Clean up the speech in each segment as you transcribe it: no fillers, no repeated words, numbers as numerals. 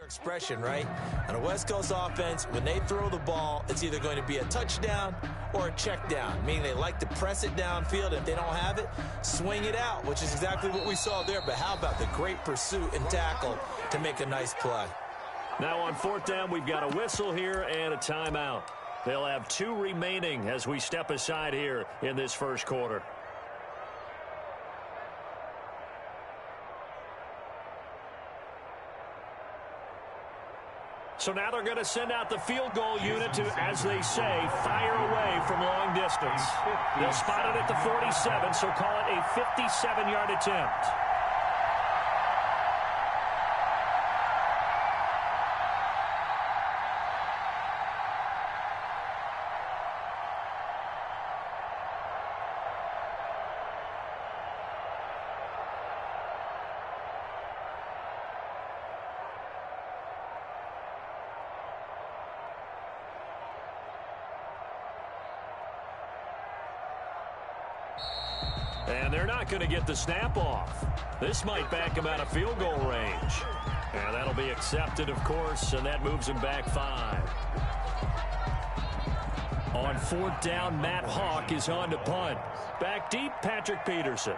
expression, right? On a West Coast offense, when they throw the ball, it's either going to be a touchdown or a check down, meaning they like to press it downfield. If they don't have it, swing it out, which is exactly what we saw there. But how about the great pursuit and tackle to make a nice play? Now on 4th down, we've got a whistle here and a timeout. They'll have 2 remaining as we step aside here in this first quarter. So now they're going to send out the field goal unit to, as they say, fire away from long distance. They'll spot it at the 47, so call it a 57-yard attempt. And they're not going to get the snap off. This might back him out of field goal range. And that'll be accepted, of course, and that moves him back 5. On 4th down, Matt Hawk is on to punt. Back deep, Patrick Peterson.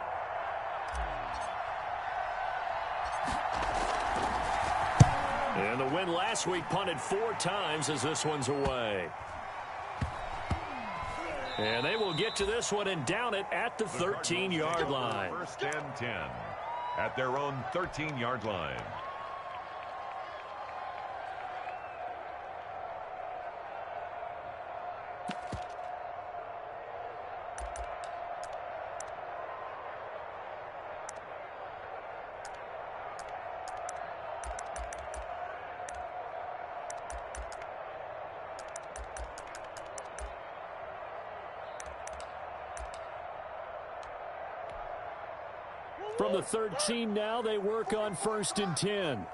And the win last week punted 4 times as this one's away. And they will get to this one and down it at the 13-yard line. 1st and 10 at their own 13-yard line. From the 13 now, they work on 1st and 10.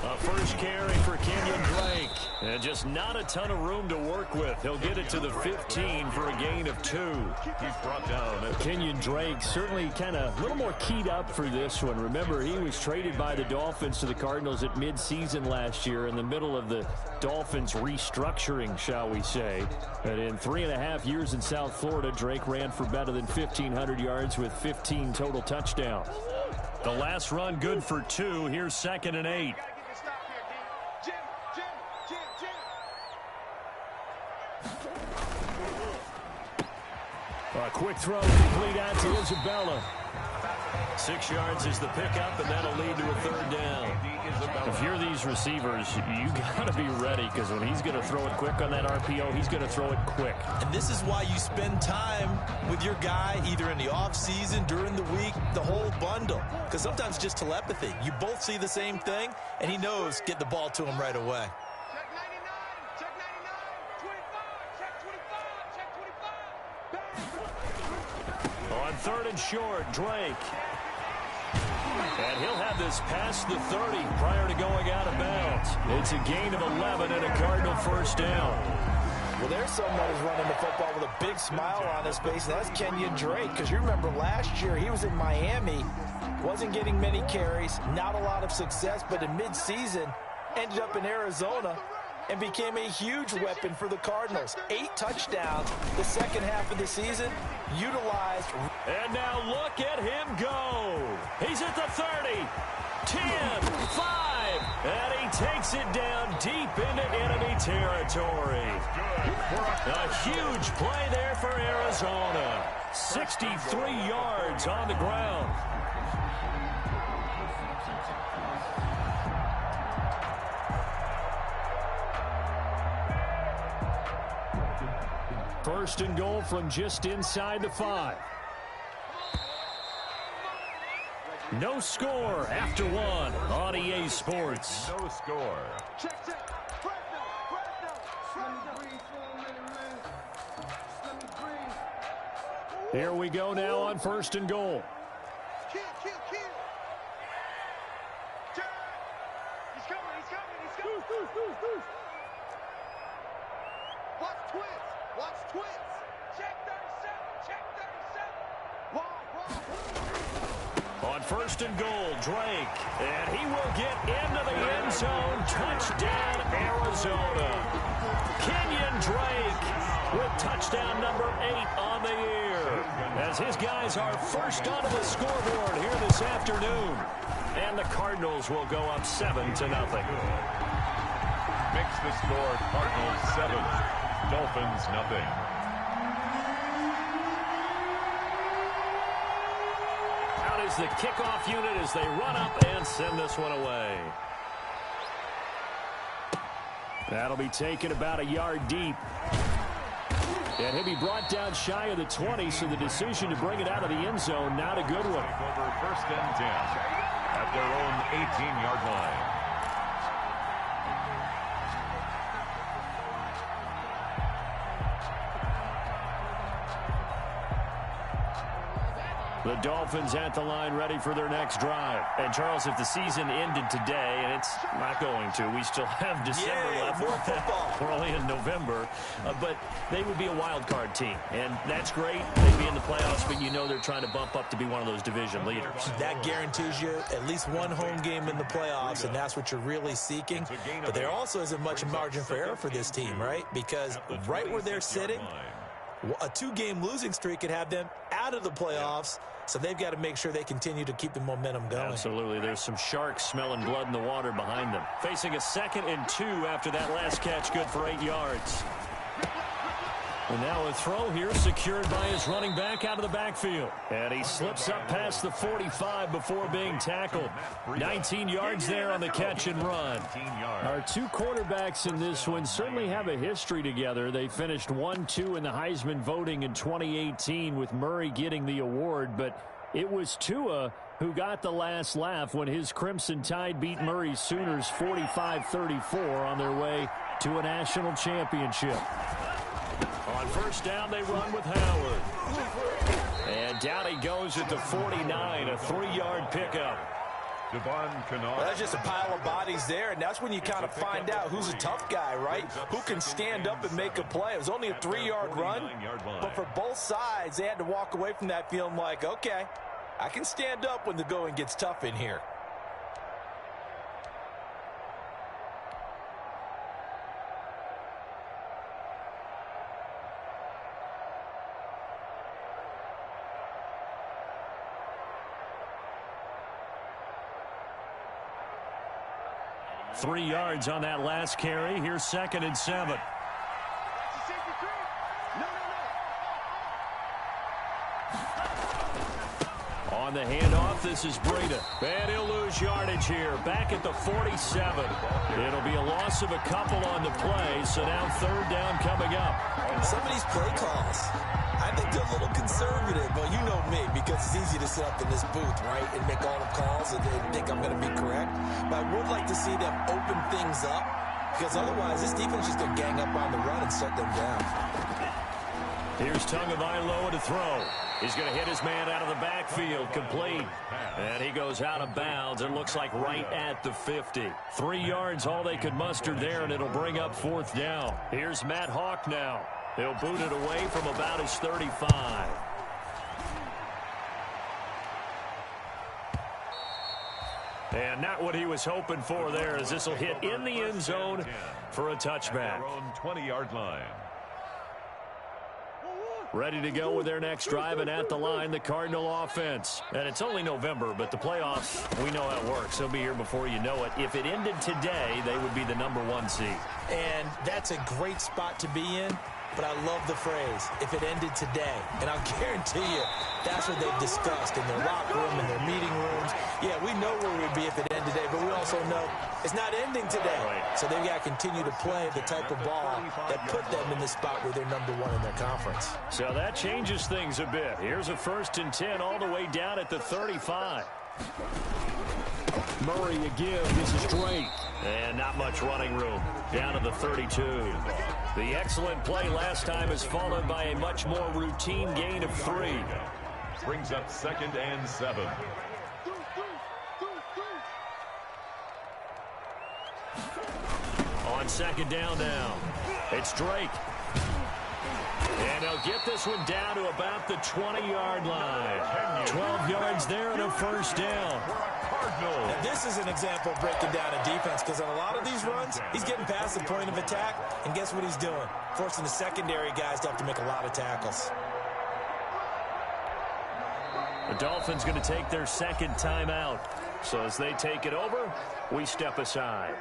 A first carry for Kenyon Drake. And just not a ton of room to work with. He'll get it to the 15 for a gain of 2. He's brought down. Kenyon Drake certainly kind of a little more keyed up for this one. Remember, he was traded by the Dolphins to the Cardinals at midseason last year in the middle of the Dolphins restructuring, shall we say. And in 3.5 years in South Florida, Drake ran for better than 1,500 yards with 15 total touchdowns. The last run good for 2. Here's 2nd and 8. A quick throw complete out to Isabella. 6 yards is the pickup, and that'll lead to a 3rd down. If you're these receivers, you got to be ready, because when he's going to throw it quick on that RPO, he's going to throw it quick. And this is why you spend time with your guy either in the offseason, during the week, the whole bundle. Because sometimes just telepathy. You both see the same thing, and he knows get the ball to him right away. On 3rd and short, Drake. And he'll have this past the 30 prior to going out of bounds. It's a gain of 11 and a Cardinal 1st down. Well, there's someone who's running the football with a big smile on his face, and that's Kenyon Drake. Because you remember last year he was in Miami, wasn't getting many carries, not a lot of success, but in midseason ended up in Arizona and became a huge weapon for the Cardinals. 8 touchdowns the second half of the season, utilized. And now look at him go. He's at the 30, 10, 5, and he takes it down deep into enemy territory. A huge play there for Arizona. 63 yards on the ground. First and goal from just inside the 5. No score after 1 on EA Sports. No score. Here we go now on 1st and goal. He's coming. Watch twist. On first and goal, Drake. And he will get into the end zone. Touchdown, Arizona. Kenyon Drake with touchdown number 8 on the year. As his guys are first onto the scoreboard here this afternoon. And the Cardinals will go up 7-0. Makes the score Cardinals 7, Dolphins nothing. Out is the kickoff unit as they run up and send this one away. That'll be taken about a yard deep. And he'll be brought down shy of the 20, so the decision to bring it out of the end zone, not a good one. Over first and 10 at their own 18-yard line. The Dolphins at the line ready for their next drive. And, Charles, if the season ended today, and it's not going to, we still have December left. More football. We're only in November. But they would be a wild card team. And that's great. They'd be in the playoffs, but you know they're trying to bump up to be one of those division leaders. That guarantees you at least one home game in the playoffs, and that's what you're really seeking. But there also isn't much margin for error for this team, right? Because right where they're sitting, a 2-game losing streak could have them out of the playoffs. So they've got to make sure they continue to keep the momentum going. Absolutely. There's some sharks smelling blood in the water behind them. Facing a 2nd and 2 after that last catch, good for 8 yards. And now a throw here secured by his running back out of the backfield. And he slips up past the 45 before being tackled. 19 yards there on the catch and run. Our 2 quarterbacks in this one certainly have a history together. They finished 1-2 in the Heisman voting in 2018 with Murray getting the award. But it was Tua who got the last laugh when his Crimson Tide beat Murray's Sooners 45-34 on their way to a national championship. On first down, they run with Howard. And down he goes at the 49, a 3-yard pickup. Well, that's just a pile of bodies there, and that's when you kind of find out who's a tough guy, right? Who can stand up and make a play. It was only a 3-yard run, but for both sides, they had to walk away from that feeling like, okay, I can stand up when the going gets tough in here. Three yards on that last carry. Here's 2nd and 7. On the handoff, this is Breida. And he'll lose yardage here. Back at the 47. It'll be a loss of a couple on the play, so now 3rd down coming up. Some of these play calls, I think they're a little conservative, but you know me, because it's easy to sit up in this booth, right, and make all the calls and think I'm going to be correct. But I would like to see them open things up, because otherwise this defense is just going to gang up on the run and shut them down. Here's Tagovailoa to throw. He's going to hit his man out of the backfield, complete. And he goes out of bounds. It looks like right at the 50. 3 yards, all they could muster there, and it'll bring up 4th down. Here's Matt Hawk now. He'll boot it away from about his 35. And not what he was hoping for there, as this will hit in the end zone for a touchback. Their own 20-yard line. Ready to go with their next drive, and at the line, the Cardinal offense. And it's only November, but the playoffs, we know how it works. They'll be here before you know it. If it ended today, they would be the #1 seed. And that's a great spot to be in. But I love the phrase, if it ended today. And I'll guarantee you, that's what they've discussed in their locker room, in their meeting rooms. Yeah, we know where we'd be if it ended today, but we also know it's not ending today. Right. So they've got to continue to play the type of ball that put them in the spot where they're #1 in their conference. So that changes things a bit. Here's a 1st and 10 all the way down at the 35. Murray a give. This is Drake. And not much running room. Down to the 32. The excellent play last time is followed by a much more routine gain of 3. Brings up 2nd and 7. On 2nd down now, it's Drake. And they'll get this one down to about the 20-yard line. 12 yards there and a first down. Now, this is an example of breaking down a defense, because on a lot of these runs, he's getting past the point of attack, and guess what he's doing? Forcing the secondary guys to have to make a lot of tackles. The Dolphins going to take their second timeout. So as they take it over, we step aside.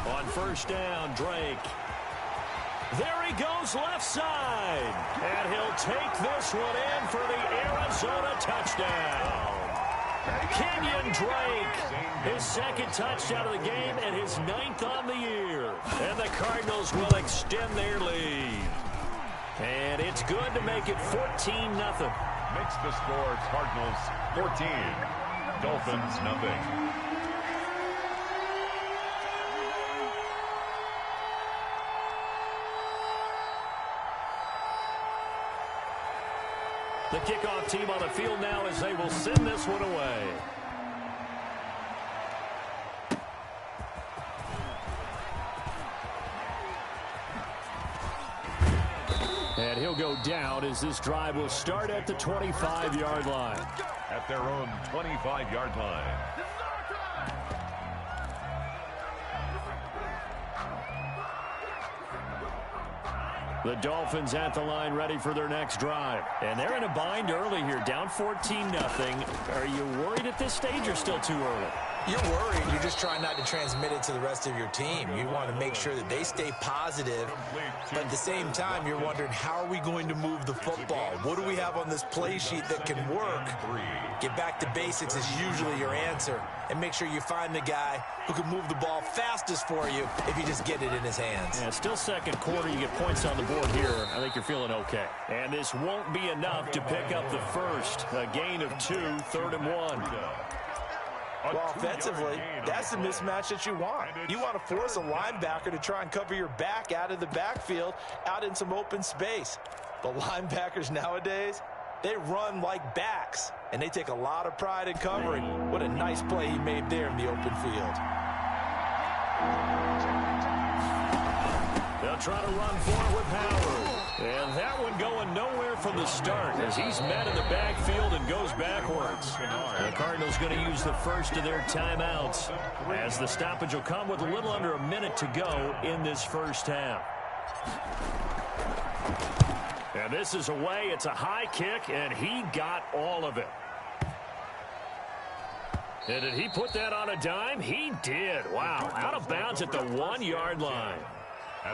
On first down, Drake. There he goes left side. And he'll take this one in for the Arizona touchdown. Kenyon Drake, his second touchdown of the game and his 9th on the year. And the Cardinals will extend their lead. And it's good to make it 14-0. Makes the score Cardinals 14, Dolphins nothing. The kickoff team on the field now as they will send this one away. And he'll go down as this drive will start at the 25-yard line. At their own 25-yard line. The Dolphins at the line ready for their next drive. And they're in a bind early here, down 14-0. Are you worried at this stage or still too early? You're worried. You're just trying not to transmit it to the rest of your team. You want to make sure that they stay positive, but at the same time, you're wondering, how are we going to move the football? What do we have on this play sheet that can work? Get back to basics is usually your answer, and make sure you find the guy who can move the ball fastest for you if you just get it in his hands. Yeah, still second quarter. You get points on the board here. I think you're feeling okay. And this won't be enough to pick up the first. A gain of 2, 3rd and 1. Well, offensively, that's the mismatch that you want. You want to force a linebacker to try and cover your back out of the backfield, out in some open space. But linebackers nowadays, they run like backs, and they take a lot of pride in covering. What a nice play he made there in the open field. They'll try to run forward with Howard. And that one going nowhere from the start as he's met in the backfield and goes backwards. The Cardinals going to use the first of their timeouts as the stoppage will come with a little under a minute to go in this first half. And this is away. It's a high kick, and he got all of it. And did he put that on a dime? He did. Wow. Out of bounds at the 1-yard line.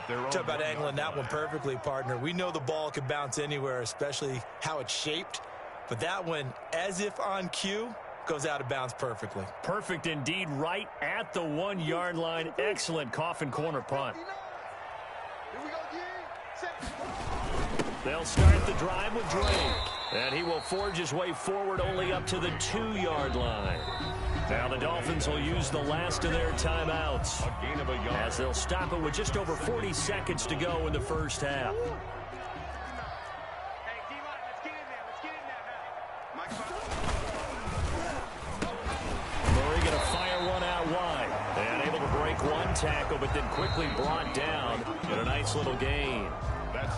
Talk about angling that one perfectly, partner. We know the ball can bounce anywhere, especially how it's shaped. But that one, as if on cue, goes out of bounds perfectly. Perfect indeed, right at the 1-yard line. Excellent coffin corner punt. They'll start the drive with Drake. And he will forge his way forward only up to the 2-yard line. Now the Dolphins will use the last of their timeouts as they'll stop it with just over 40 seconds to go in the first half. Murray going to fire one out wide. And able to break one tackle, but then quickly brought down in a nice little gain.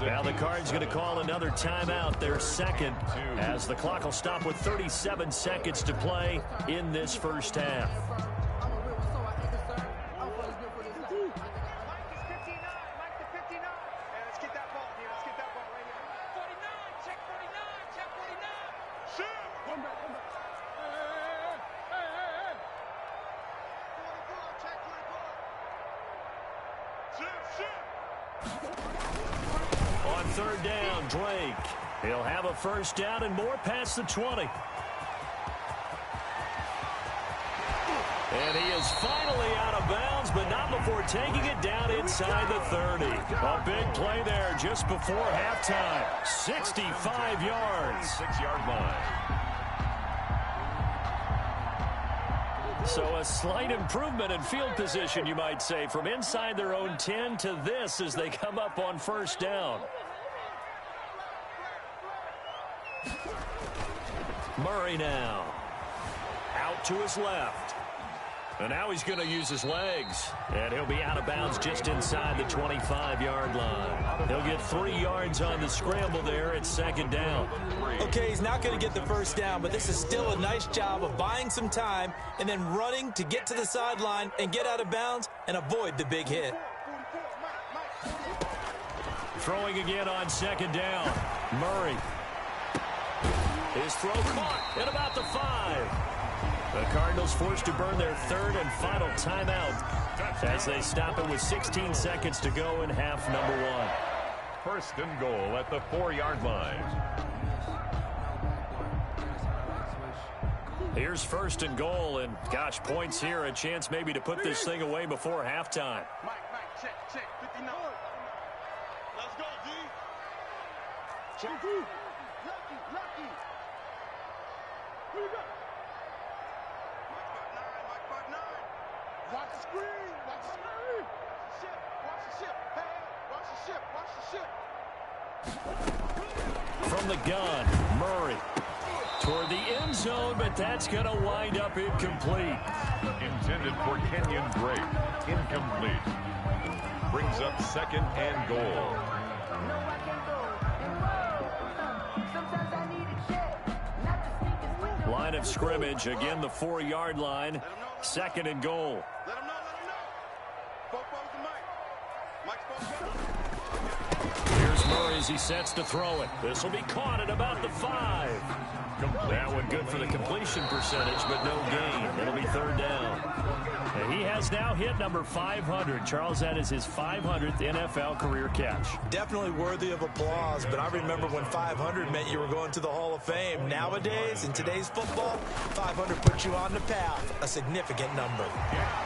Now the Cards going to call another timeout, their second, as the clock will stop with 37 seconds to play in this first half. On third down, Drake. He'll have a first down and more past the 20. And he is finally out of bounds, but not before taking it down inside the 30. A big play there just before halftime. 65 yards. 6-yard line. So a slight improvement in field position, you might say, from inside their own 10 to this as they come up on first down. Murray now. Out to his left. And now he's going to use his legs. And he'll be out of bounds just inside the 25-yard line. He'll get 3 yards on the scramble there at second down. Okay, he's not going to get the first down, but this is still a nice job of buying some time and then running to get to the sideline and get out of bounds and avoid the big hit. Throwing again on second down. Murray. His throw caught at about the 5. The Cardinals forced to burn their third and final timeout as they stop it with 16 seconds to go in half number 1. First and goal at the 4-yard line. Here's first and goal, and gosh, points here, a chance maybe to put this thing away before halftime. Mike, check, 59. Let's go, D. Check. Lucky. Who you got? Mike 5'9". Watch the screen. Watch the ship. Hey, watch the ship. From the gun, Murray. Toward the end zone, but that's going to wind up incomplete. Intended for Kenyon Drake. Incomplete. Brings up second and goal. Line of scrimmage, again the 4-yard line. Second and goal. Let him know. Football's the Mike. Here's Murray as he sets to throw it. This will be caught at about the 5. That one good for the completion percentage, but no gain. It'll be third down. And he has now hit number 500. Charles, that is his 500th NFL career catch. Definitely worthy of applause, but I remember when 500 meant you were going to the Hall of Fame. Nowadays, in today's football, 500 puts you on the path, a significant number.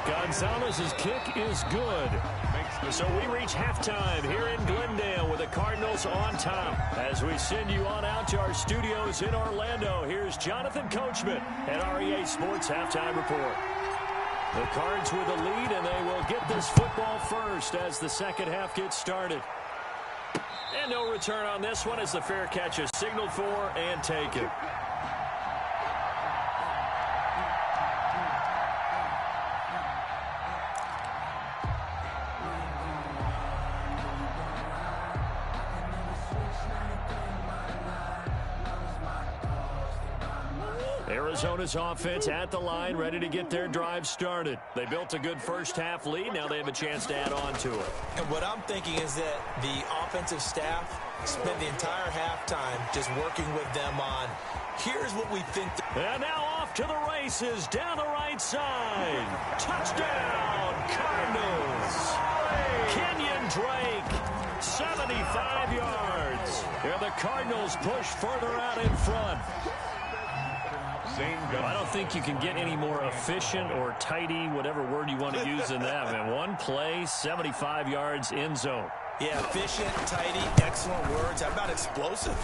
Gonzalez's kick is good. So we reach halftime here in Glendale with the Cardinals on top. As we send you on out to our studios in Orlando, here's Jonathan Coachman at REA Sports Halftime Report. The Cards with the lead, and they will get this football first as the second half gets started. And no return on this one as the fair catch is signaled for and taken. Arizona's offense at the line, ready to get their drive started. They built a good first half lead. Now they have a chance to add on to it. And what I'm thinking is that the offensive staff spent the entire halftime just working with them on, here's what we think. And now off to the races down the right side. Touchdown, Cardinals. Kenyon Drake, 75 yards. And the Cardinals push further out in front. I don't think you can get any more efficient or tidy, whatever word you want to use in that. Man, one play, 75 yards, end zone. Yeah, efficient, tidy, excellent words. How about explosive?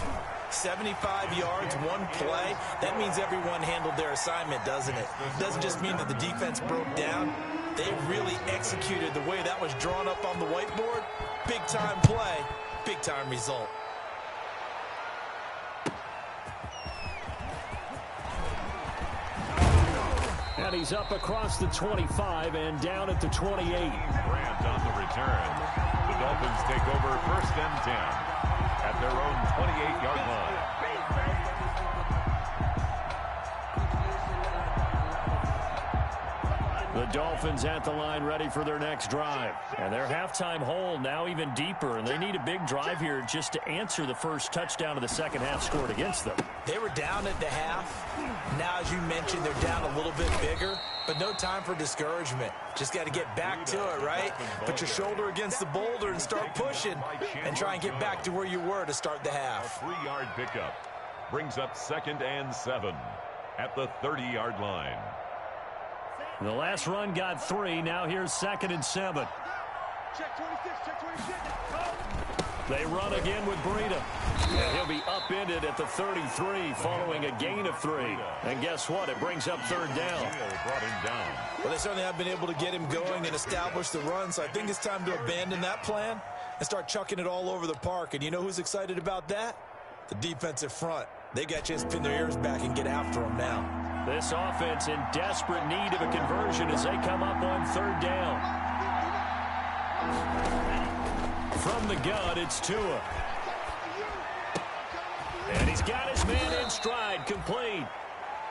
75 yards, one play. That means everyone handled their assignment, doesn't it? It doesn't just mean that the defense broke down. They really executed the way that was drawn up on the whiteboard. Big-time play, big-time result. And he's up across the 25 and down at the 28. Grant on the return. The Dolphins take over first and 10 at their own 28-yard line. The Dolphins at the line ready for their next drive. And their halftime hole now even deeper. And they need a big drive here just to answer the first touchdown of the second half scored against them. They were down at the half. Now, as you mentioned, they're down a little bit bigger. But no time for discouragement. Just got to get back to it, right? Put your shoulder against the boulder and start pushing. And try and get back to where you were to start the half. A 3-yard pickup brings up second and 7 at the 30-yard line. The last run got 3. Now here's second and 7. Check 26. They run again with Breida. And he'll be upended at the 33 following a gain of 3. And guess what? It brings up third down. Well, they certainly have been able to get him going and establish the run, so I think it's time to abandon that plan and start chucking it all over the park. And you know who's excited about that? The defensive front. They got a chance to pin their ears back and get after them now. This offense in desperate need of a conversion as they come up on third down. From the gun, it's Tua. And he's got his man in stride, complete.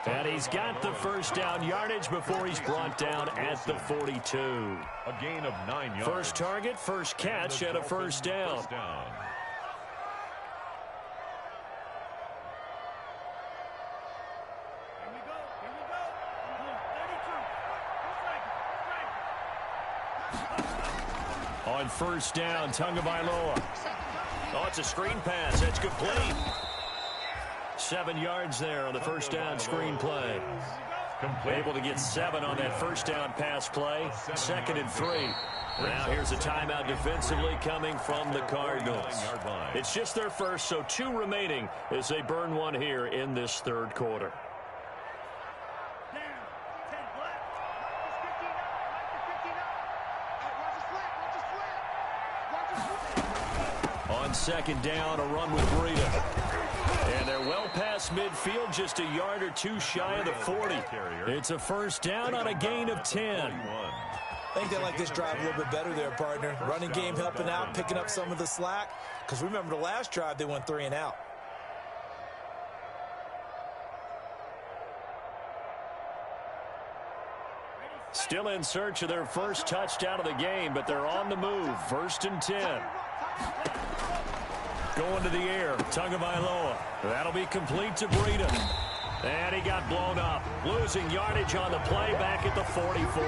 And he's got the first down yardage before he's brought down at the 42. A gain of 9 yards. First target, first catch, and a first down. On first down, Tagovailoa. Oh, it's a screen pass. That's complete. 7 yards there on the first down screen play. Able to get 7 on that first down pass play. 2nd and 3. Now here's a timeout defensively coming from the Cardinals. It's just their first, so 2 remaining as they burn one here in this third quarter. On second down, a run with Breida. And they're well past midfield, just a yard or 2 shy of the 40. It's a first down on a gain of 10. I think they like this drive a little bit better there, partner. Running game helping out, picking up some of the slack. Because remember the last drive, they went 3 and out. Still in search of their first touchdown of the game, but they're on the move. 1st and 10. Going to the air, Tagovailoa. That'll be complete to Breida. And he got blown up. Losing yardage on the play back at the 44.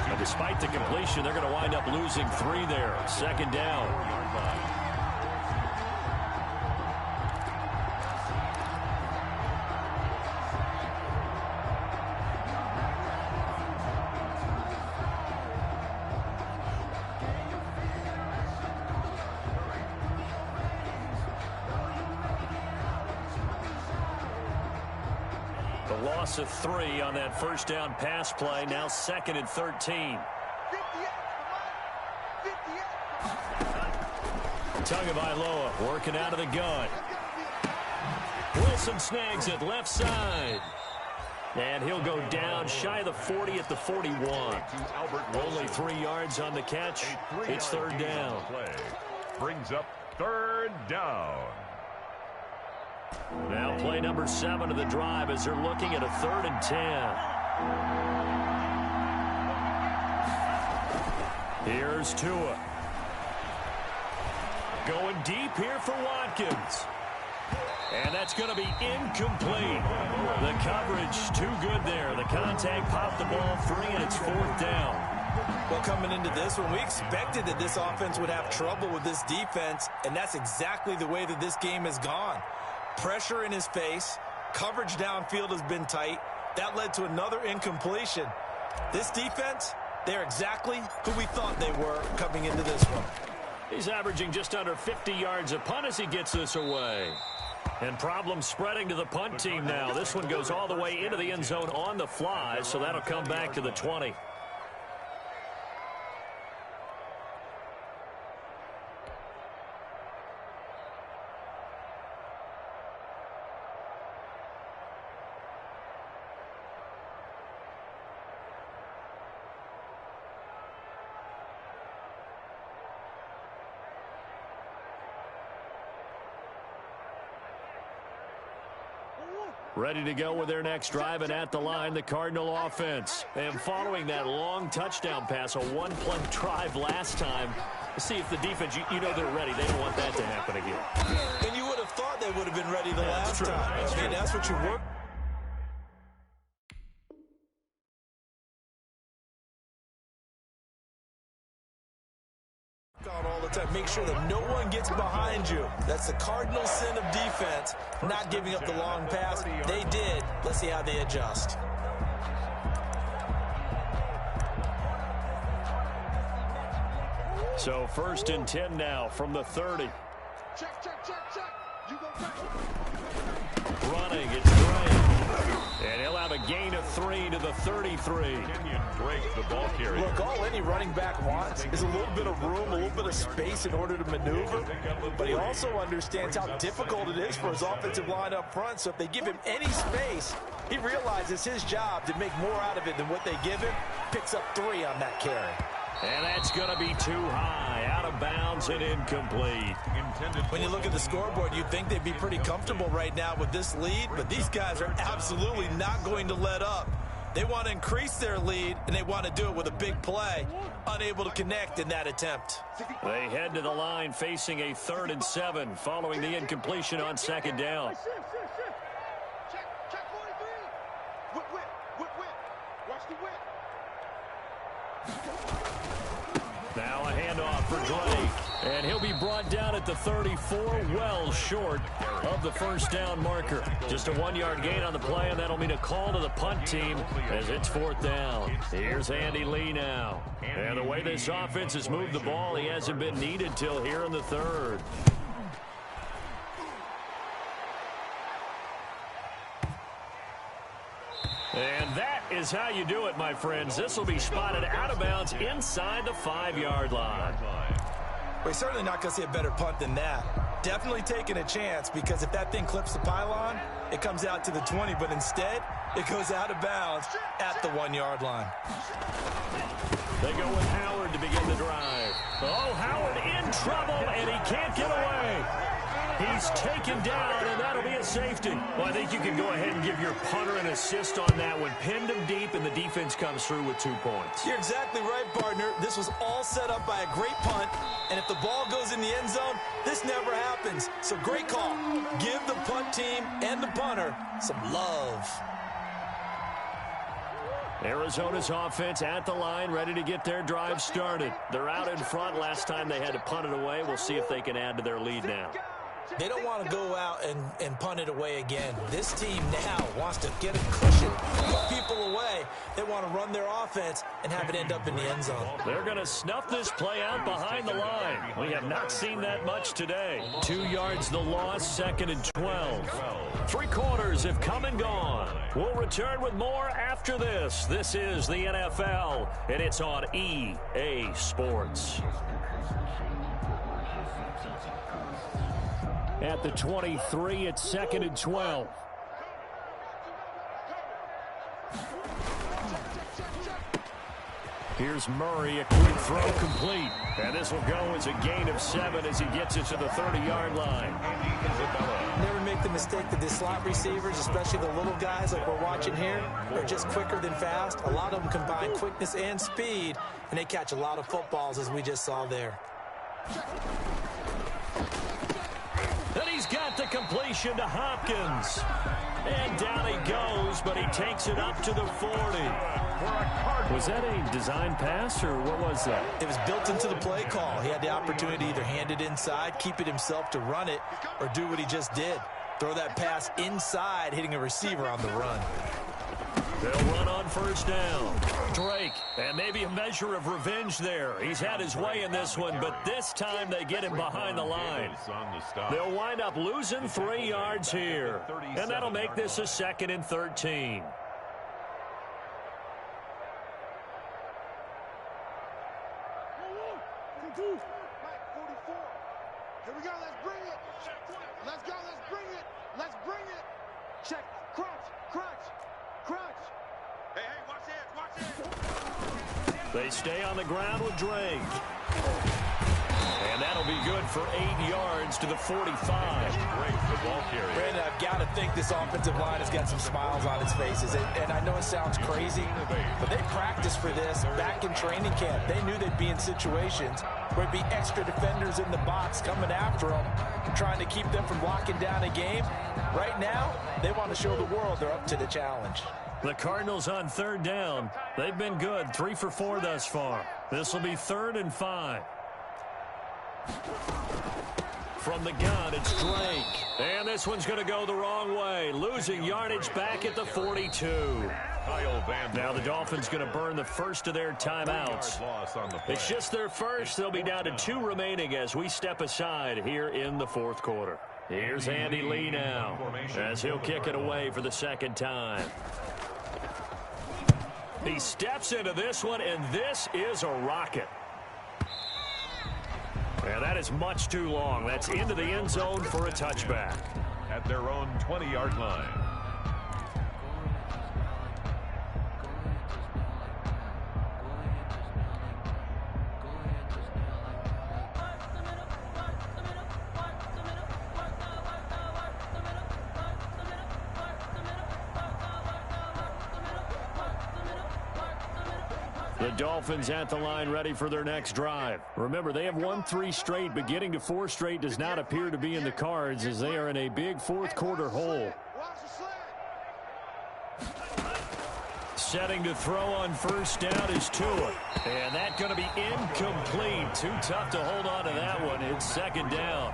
And despite the completion, they're going to wind up losing 3 there. 2nd down. Loss of 3 on that first down pass play. Now 2nd and 13. Tagovailoa working out of the gun. Wilson snags it left side. And he'll go down shy of the 40 at the 41. Only 3 yards on the catch. It's 3rd down. Brings up 3rd down. Now play number 7 of the drive as they're looking at a 3rd and 10. Here's Tua. Going deep here for Watkins. And that's going to be incomplete. The coverage too good there. The contact popped the ball free, and it's 4th down. Well, coming into this one, we expected that this offense would have trouble with this defense, and that's exactly the way that this game has gone. Pressure in his face. Coverage downfield has been tight. That led to another incompletion. This defense, they're exactly who we thought they were coming into this one. He's averaging just under 50 yards a punt as he gets this away. And problems spreading to the punt team now. This one goes all the way into the end zone on the fly, so that'll come back to the 20. Ready to go with their next drive, and at the line, the Cardinal offense. And following that long touchdown pass, a 1-play drive last time, let's see if the defense, you know they're ready. They don't want that to happen again. And you would have thought they would have been ready the last time. I mean, that's what you work. All the time. Make sure that no one gets behind you. That's the cardinal sin of defense, not giving up the long pass. They did. Let's see how they adjust. So 1st and 10 now from the 30. Check, check, check, check. Running, it's Drake. And he'll have a gain of 3 to the 33. Kenyon Drake, the ball carrier. Look, all any running back wants is a little bit of room, a little bit of space in order to maneuver. But he also understands how difficult it is for his offensive line up front. So if they give him any space, he realizes his job to make more out of it than what they give him. Picks up 3 on that carry. And that's going to be too high, out of bounds and incomplete. When you look at the scoreboard, you'd think they'd be pretty comfortable right now with this lead, but these guys are absolutely not going to let up. They want to increase their lead, and they want to do it with a big play. Unable to connect in that attempt. They head to the line facing a 3rd and 7 following the incompletion on 2nd down. Check 43. Whip. Watch the whip. Now a handoff for Drake, and he'll be brought down at the 34, well short of the 1st down marker. Just a 1-yard gain on the play, and that'll mean a call to the punt team as it's 4th down. Here's Andy Lee now. And the way this offense has moved the ball, he hasn't been needed till here in the 3rd. And that is how you do it, my friends. This will be spotted out of bounds inside the 5-yard line. We're certainly not going to see a better punt than that. Definitely taking a chance, because if that thing clips the pylon, it comes out to the 20, but instead, it goes out of bounds at the 1-yard line. They go with Howard to begin the drive. Oh, Howard in trouble, and he can't get away. He's taken down, and that'll be a safety. Well, I think you can go ahead and give your punter an assist on that one. Pinned him deep, and the defense comes through with 2 points. You're exactly right, partner. This was all set up by a great punt, and if the ball goes in the end zone, this never happens. So great call. Give the punt team and the punter some love. Arizona's offense at the line, ready to get their drive started. They're out in front. Last time they had to punt it away. We'll see if they can add to their lead now. They don't want to go out and punt it away again. This team now wants to get a cushion, put people away. They want to run their offense and have it end up in the end zone. They're going to snuff this play out behind the line. We have not seen that much today. 2 yards the loss, 2nd and 12. 3 quarters have come and gone. We'll return with more after this. This is the NFL, and it's on EA Sports. At the 23, it's 2nd and 12. Here's Murray, a quick throw complete. And this will go as a gain of 7 as he gets it to the 30-yard line. Never make the mistake that the slot receivers, especially the little guys like we're watching here, are just quicker than fast. A lot of them combine quickness and speed, and they catch a lot of footballs, as we just saw there. And he's got the completion to Hopkins. And down he goes, but he takes it up to the 40. Was that a design pass, or what was that? It was built into the play call. He had the opportunity to either hand it inside, keep it himself to run it, or do what he just did. Throw that pass inside, hitting a receiver on the run. They'll run on 1st down. Drake, and maybe a measure of revenge there. He's had his way in this one, but this time they get him behind the line. They'll wind up losing 3 yards here, and that'll make this a 2nd and 13. Here we go, let's bring it. Let's go, let's bring it. Let's bring it. Check, crunch. Hey, watch it. They stay on the ground with Drake. And that'll be good for 8 yards to the 45. Drake, the ball carrier. Brandon, I've got to think this offensive line has got some smiles on its faces. And I know it sounds crazy, but they practiced for this back in training camp. They knew they'd be in situations where it'd be extra defenders in the box coming after them, trying to keep them from locking down a game. Right now, they want to show the world they're up to the challenge. The Cardinals on 3rd down. They've been good, 3 for 4 thus far. This will be 3rd and 5. From the gun, it's Drake. And this one's going to go the wrong way. Losing yardage back at the 42. Now the Dolphins going to burn the first of their timeouts. It's just their first. They'll be down to 2 remaining as we step aside here in the 4th quarter. Here's Andy Lee now as he'll kick it away for the second time. He steps into this one, and this is a rocket. And that is much too long. That's into the end zone for a touchback. At their own 20-yard line. The Dolphins at the line ready for their next drive. Remember, they have won 3 straight, but getting to 4 straight does not appear to be in the cards as they are in a big fourth quarter hole. Setting to throw on first down is Tua. And that's going to be incomplete. Too tough to hold on to that one. It's second down.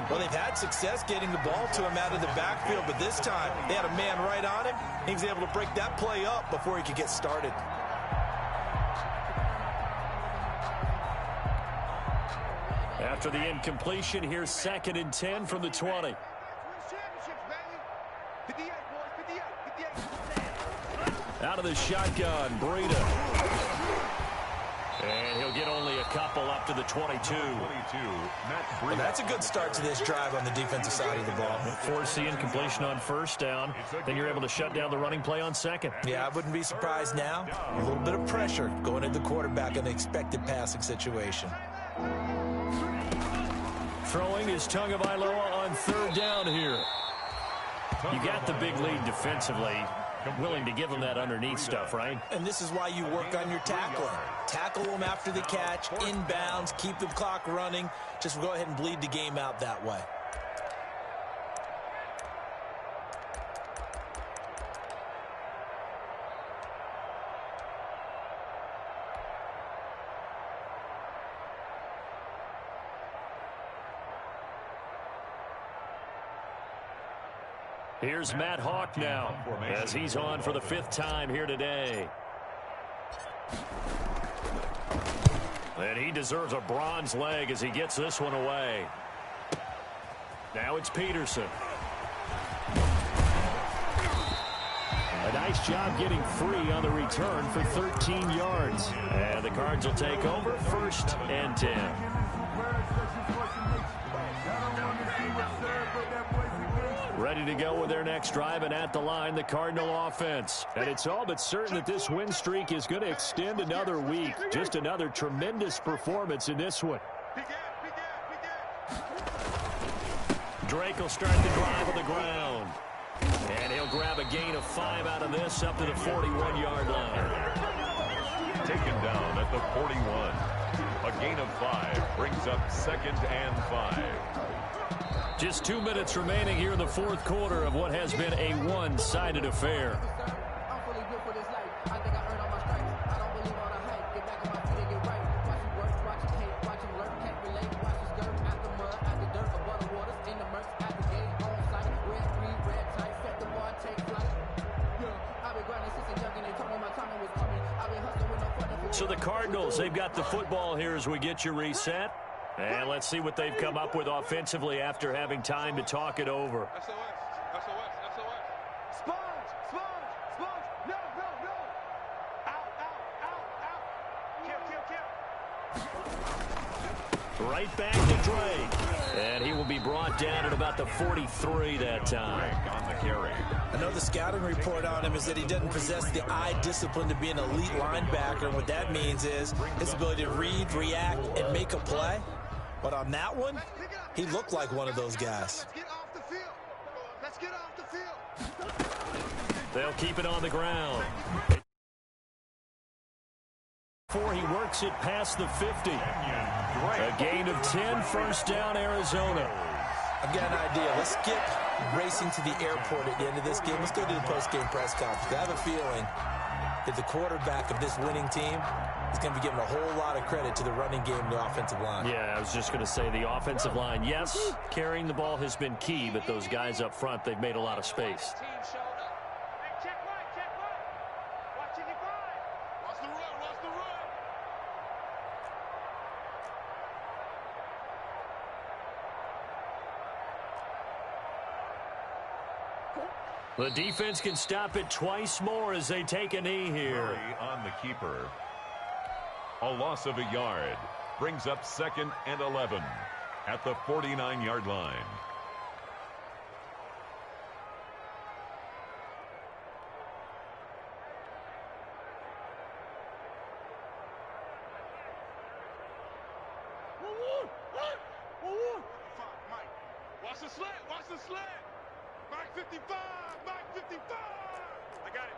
Well, they've had success getting the ball to him out of the backfield, but this time they had a man right on him. He was able to break that play up before he could get started. After the incompletion, here's 2nd and 10 from the 20. Out of the shotgun, Breida. And he'll get only a couple up to the 22. Well, that's a good start to this drive on the defensive side of the ball. Force the incompletion on first down, then you're able to shut down the running play on second. Yeah, I wouldn't be surprised now. A little bit of pressure going at the quarterback in an expected passing situation. Throwing is Tagovailoa on 3rd down here. You got the big lead defensively. Willing to give them that underneath stuff, right? And this is why you work on your tackling. Tackle them after the catch, inbounds, keep the clock running. Just go ahead and bleed the game out that way. Here's Matt Hawk now as he's on for the 5th time here today. And he deserves a bronze leg as he gets this one away. Now it's Peterson. A nice job getting free on the return for 13 yards. And the Cards will take over 1st and 10. Ready to go with their next drive, and at the line, the Cardinal offense. And it's all but certain that this win streak is going to extend another week. Just another tremendous performance in this one. Drake will start the drive on the ground. And he'll grab a gain of 5 out of this up to the 41-yard line. Taken down at the 41. A gain of 5 brings up 2nd and 5. Just 2 minutes remaining here in the 4th quarter of what has been a one-sided affair. So the Cardinals, they've got the football here as we get you reset. And let's see what they've come up with offensively after having time to talk it over. SOS. Sponge. No. Out. Right back to Drake. And he will be brought down at about the 43 that time. On the carry. I know the scouting report on him is that he doesn't possess the eye discipline to be an elite linebacker. And what that means is his ability to read, react, and make a play. But on that one, he looked like one of those guys. Let's get off the field. They'll keep it on the ground. Before he works it past the 50. A gain of 10, 1st down, Arizona. I've got an idea. Let's skip racing to the airport at the end of this game. Let's go to the post-game press conference. I have a feeling that the quarterback of this winning team is going to be giving a whole lot of credit to the running game and the offensive line. Yeah, I was just going to say the offensive line, yes, carrying the ball has been key, but those guys up front, they've made a lot of space. The defense can stop it twice more as they take a knee here. Hurry on the keeper. A loss of a yard brings up 2nd and 11 at the 49-yard line. Watch the slant. Watch the slant. Mike 55. Mike 55. I got it.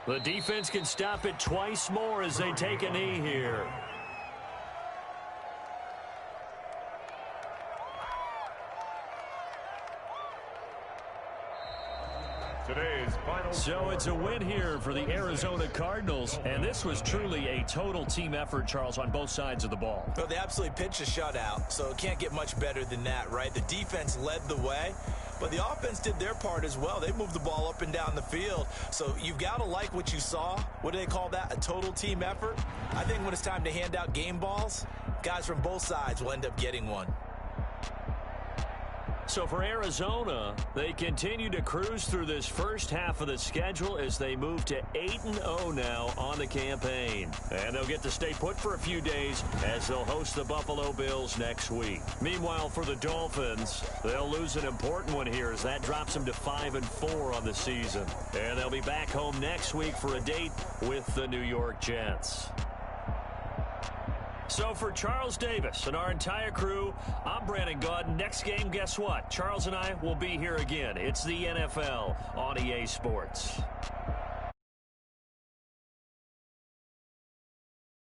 The defense can stop it twice more as they take a knee here. Today's final. So it's a win here for the Arizona Cardinals, and this was truly a total team effort, Charles, on both sides of the ball. Well, they absolutely pitched a shutout, so it can't get much better than that, right? The defense led the way, but the offense did their part as well. They moved the ball up and down the field, so you've got to like what you saw. What do they call that? A total team effort? I think when it's time to hand out game balls, guys from both sides will end up getting one. So for Arizona, they continue to cruise through this first half of the schedule as they move to 8-0 now on the campaign. And they'll get to stay put for a few days as they'll host the Buffalo Bills next week. Meanwhile, for the Dolphins, they'll lose an important one here as that drops them to 5-4 on the season. And they'll be back home next week for a date with the New York Jets. So for Charles Davis and our entire crew, I'm Brandon Gaudin. Next game, guess what? Charles and I will be here again. It's the NFL on EA Sports.